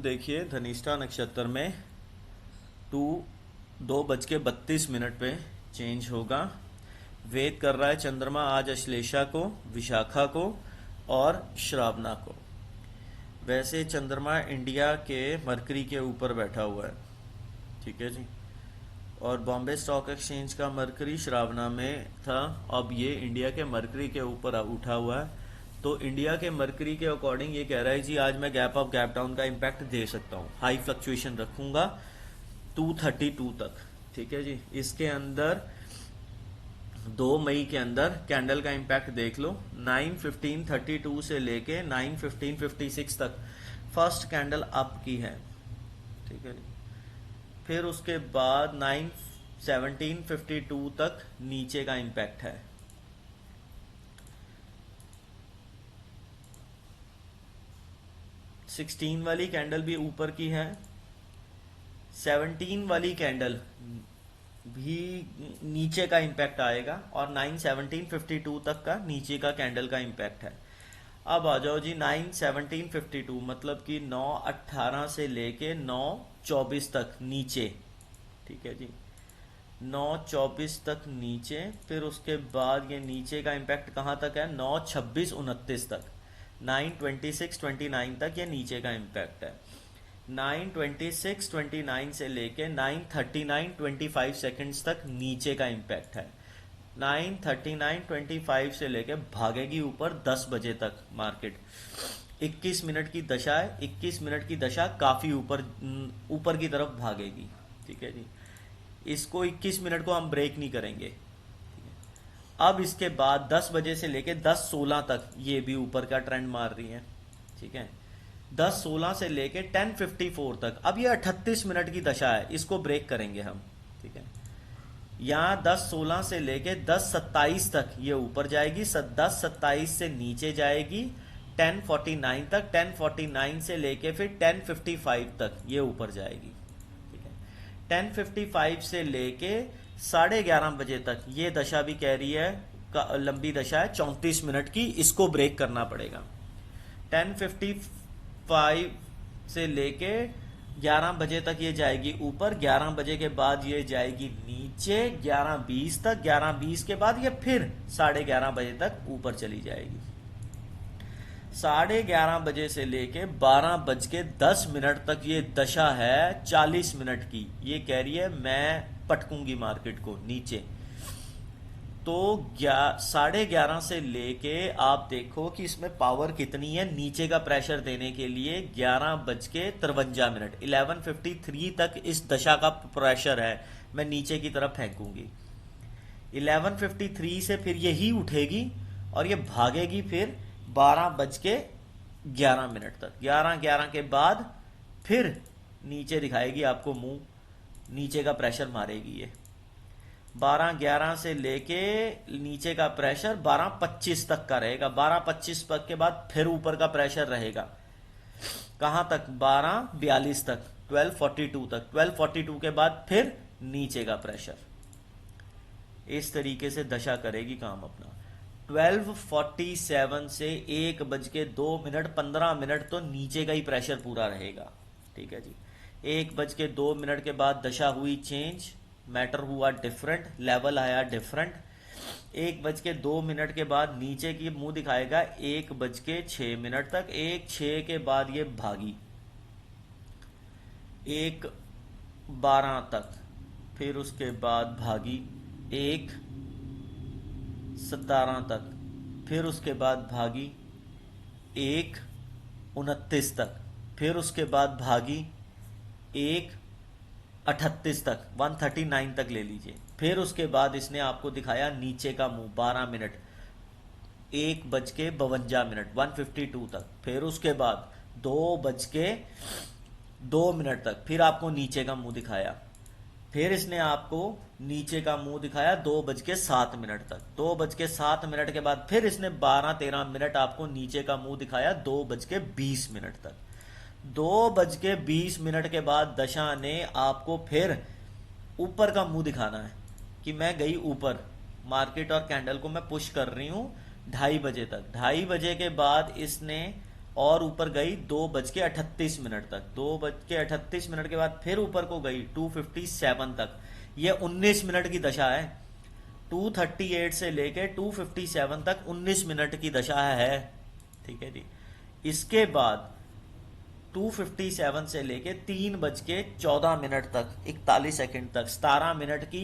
देखिए धनिष्ठा नक्षत्र में टू 2:32 पे चेंज होगा। वेद कर रहा है चंद्रमा आज अश्लेषा को, विशाखा को और श्रावणा को। वैसे चंद्रमा इंडिया के मरकरी के ऊपर बैठा हुआ है, ठीक है जी। और बॉम्बे स्टॉक एक्सचेंज का मरकरी श्रावणा में था, अब ये इंडिया के मरकरी के ऊपर उठा हुआ है। तो इंडिया के मरकरी के अकॉर्डिंग ये कह रहा है जी आज मैं गैप अप गैप डाउन का इम्पैक्ट दे सकता हूँ, हाई फ्लक्चुएशन रखूंगा 232 तक, ठीक है जी। इसके अंदर 2 मई के अंदर कैंडल का इम्पैक्ट देख लो, 9:15:32 से लेके 9:15:56 तक फर्स्ट कैंडल अप की है, ठीक है जी। फिर उसके बाद 9:17:52 तक नीचे का इम्पैक्ट है। सिक्सटीन वाली कैंडल भी ऊपर की है, 17 वाली कैंडल भी नीचे का इम्पैक्ट आएगा और 9:17:52 तक का नीचे का कैंडल का इम्पैक्ट है। अब आ जाओ जी 9:17:52 मतलब कि 9:18 से लेके 9:24 तक नीचे, ठीक है जी। 9:24 तक नीचे, फिर उसके बाद ये नीचे का इम्पैक्ट कहाँ तक है, 9:26:29 तक, 9:26:29 तक ये नीचे का इम्पैक्ट है। 9:26:29 से लेके 9:39:25 सेकंड्स तक नीचे का इम्पैक्ट है। 9:39:25 से लेके भागेगी ऊपर 10 बजे तक मार्केट। 21 मिनट की दशा है, 21 मिनट की दशा काफी ऊपर की तरफ भागेगी, ठीक है जी। इसको 21 मिनट को हम ब्रेक नहीं करेंगे। अब इसके बाद 10 बजे से लेके 10:16 तक ये भी ऊपर का ट्रेंड मार रही है, ठीक है। 10:16 से लेके 10:54 तक, अब ये 38 मिनट की दशा है, इसको ब्रेक करेंगे हम, ठीक है। यहाँ 10:16 से लेके 10:27 तक ये ऊपर जाएगी, 10:27 से नीचे जाएगी 10:49 तक, 10:49 से लेके फिर 10:55 तक ये ऊपर जाएगी, ठीक है। 10:55 से लेके 11:30 बजे तक ये दशा भी कह रही है लंबी दशा है 34 मिनट की, इसको ब्रेक करना पड़ेगा। 10:55 से लेके 11 बजे तक ये जाएगी ऊपर, 11 बजे के बाद ये जाएगी नीचे 11:20 तक, 11:20 के बाद ये फिर 11:30 बजे तक ऊपर चली जाएगी। 11:30 बजे से लेके 12:10 तक ये दशा है 40 मिनट की, ये कह रही है मैं पटकूंगी मार्केट को नीचे। तो 11:30 से लेके आप देखो कि इसमें पावर कितनी है नीचे का प्रेशर देने के लिए, 11:53 11:53 तक इस दशा का प्रेशर है, मैं नीचे की तरफ फेंकूंगी। 11:53 से फिर यही उठेगी और ये भागेगी फिर 12:11 तक, 11:11 के बाद फिर नीचे दिखाएगी आपको मुंह, नीचे का प्रेशर मारेगी ये। 12:11 से लेके नीचे का प्रेशर 12:25 तक का रहेगा, 12:25 तक के बाद फिर ऊपर का प्रेशर रहेगा कहां तक, 12:42 तक, 12:42 तक, 12:42 के बाद फिर नीचे का प्रेशर। इस तरीके से दशा करेगी काम अपना। 12:47 से 1:02 तो नीचे का ही प्रेशर पूरा रहेगा, ठीक है जी। 1:02 के बाद दशा हुई चेंज, मैटर हुआ डिफरेंट, लेवल आया डिफरेंट। 1:02 के बाद नीचे की मुंह दिखाएगा 1:06 तक, 1:06 के बाद ये भागी 1:12 तक, फिर उसके बाद भागी 1:17 तक, फिर उसके बाद भागी 1:29 तक, फिर उसके बाद भागी 1:38 तक, 139 तक ले लीजिए। फिर उसके बाद इसने आपको दिखाया नीचे का मुंह 12 मिनट, 1:52 1:52 तक, फिर उसके बाद 2:02 तक फिर आपको नीचे का मुंह दिखाया, फिर इसने आपको नीचे का मुंह दिखाया 2:07 तक, 2:07 के बाद फिर इसने 12-13 आपको नीचे का मुंह दिखाया 2:20 तक। 2:20 के बाद दशा ने आपको फिर ऊपर का मुंह दिखाना है कि मैं गई ऊपर, मार्केट और कैंडल को मैं पुश कर रही हूं 2:30 बजे तक। 2:30 बजे के बाद इसने और ऊपर गई 2:38 तक। 2:38 के बाद फिर ऊपर को गई 2:57 तक। ये 19 मिनट की दशा है। 2:38 से लेके 2:57 तक 19 मिनट की दशा है। ठीक है जी। इसके बाद 2:57 से लेके 3:14 तक 41 सेकंड तक 17 मिनट की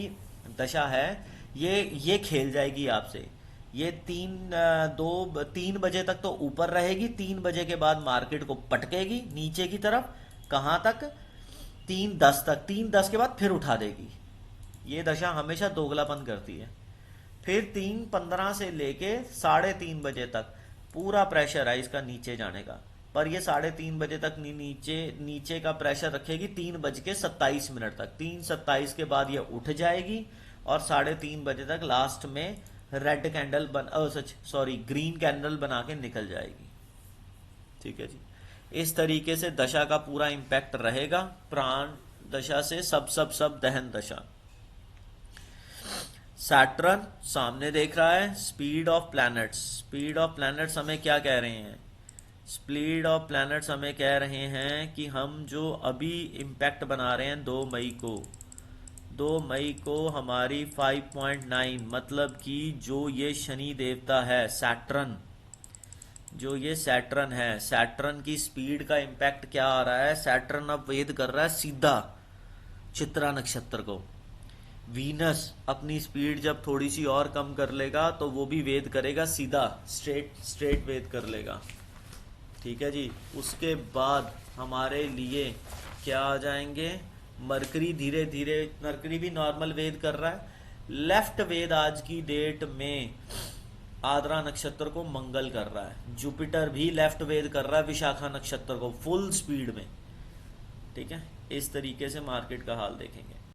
दशा है। ये खेल जाएगी आपसे। ये 3 बजे तक तो ऊपर रहेगी। 3 बजे के बाद मार्केट को पटकेगी नीचे की तरफ। कहाँ तक? 3:10 तक। 3:10 के बाद फिर उठा देगी। ये दशा हमेशा दोगलापन करती है। फिर 3:15 से लेके 3:30 बजे तक पूरा प्रेशर है इसका नीचे जाने का। पर ये 3:30 बजे तक नीचे का प्रेशर रखेगी 3:27 तक। 3:27 के बाद ये उठ जाएगी और 3:30 बजे तक लास्ट में रेड कैंडल ग्रीन कैंडल बना के निकल जाएगी। ठीक है जी। इस तरीके से दशा का पूरा इंपैक्ट रहेगा। प्राण दशा से सब दहन दशा। सैटर्न सामने देख रहा है। स्पीड ऑफ प्लैनेट्स हमें क्या कह रहे हैं? स्पीड ऑफ प्लैनेट्स हमें कह रहे हैं कि हम जो अभी इम्पैक्ट बना रहे हैं 2 मई को हमारी 5.9, मतलब कि जो ये शनि देवता है सैटर्न, सैटर्न की स्पीड का इम्पैक्ट क्या आ रहा है? सैटर्न अब वेद कर रहा है सीधा चित्रा नक्षत्र को। वीनस अपनी स्पीड जब थोड़ी सी और कम कर लेगा तो वो भी वेद करेगा सीधा, स्ट्रेट वेद कर लेगा। ठीक है जी। उसके बाद हमारे लिए क्या आ जाएंगे? मरकरी धीरे धीरे, मरकरी भी नॉर्मल वेद कर रहा है। लेफ्ट वेद आज की डेट में आद्रा नक्षत्र को मंगल कर रहा है। जुपिटर भी लेफ्ट वेद कर रहा है विशाखा नक्षत्र को फुल स्पीड में। ठीक है। इस तरीके से मार्केट का हाल देखेंगे।